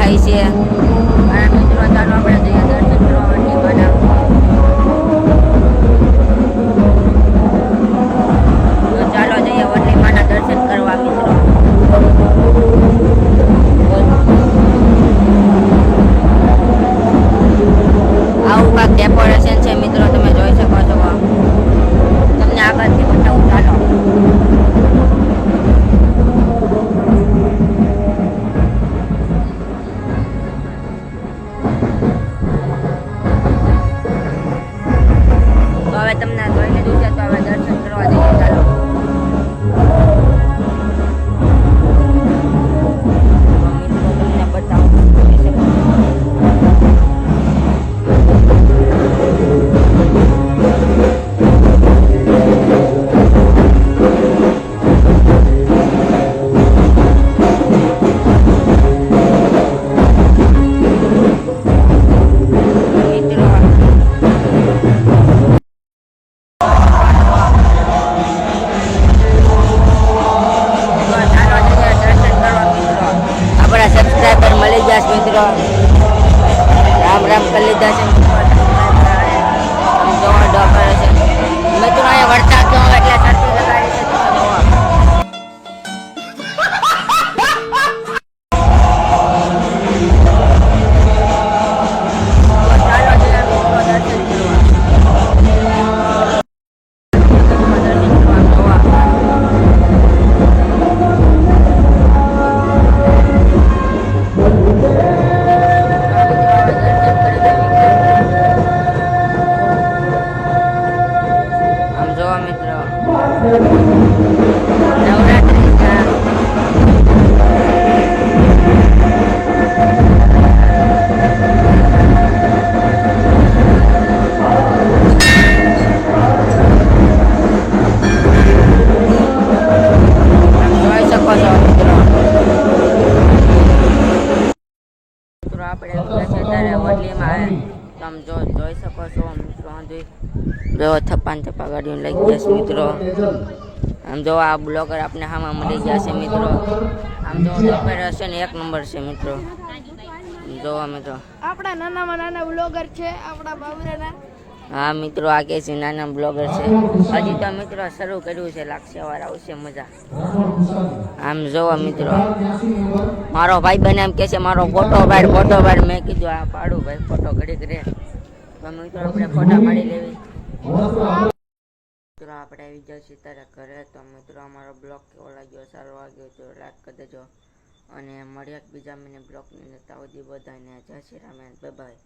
જાય છે અને મિત્રો ચાલો આપણે જઈએ દર્શન કરવા વડલી માના. તો ચાલો જઈએ વડલી માના દર્શન કરવા મિત્રો. આવું કાંક ડેકોરેશન છે મિત્રો, તમે જોઈ શકો છો. તમને આગળથી બતાવું ચાલો. તો હવે તમને જોઈ લીધું છે, તો હવે દર્શન કરવા જઈએ ચાલો. મિત્રો તમને બતાવું. સબસ્ક્રાઈબર મળી જશે મિત્રો. રામ રામ કરી લીધા છે મિત્રો. અહીંયા વરસાદ જો એટલે સરતી લગાડી છે. તમે જોઈ શકો છો મિત્રો. જો થપ્પા ગાડીઓ લઈ ગયા છે મિત્રો. આમ જો આ બ્લોગર આપણે હામાં મળી ગયા છે મિત્રો. આમ જો ડેકોરેશન એક નંબર છે મિત્રો. જોવા મિત્રો આપણા નાનામાં નાના બ્લોગર છે આપણા બાબરાના. હા મિત્રો આ કે છે નાના બ્લોગર છે. હજી તો મિત્રો શરૂ કર્યું છે, લાગશે વાર આવશે મજા. આમ જોવા મિત્રો મારો ભાઈ બને એમ કે છે મારો ફોટો પાડ. મેં કીધું આ પાડું ભાઈ ફોટો ઘડીક રે. તો મિત્રો આપણે ફોટા પાડી લેવી. મિત્રો આપણે આવી જાવ છીએ તારે ઘરે. તો મિત્રો અમારો બ્લોગ કેવો લાગ્યો, સારો લાગ્યો તો લાઈક કરી દેજો અને મળ્યા બીજા મને બ્લોગની નેતા સુધી બધાને જય શ્રી રામ, બાય બાય.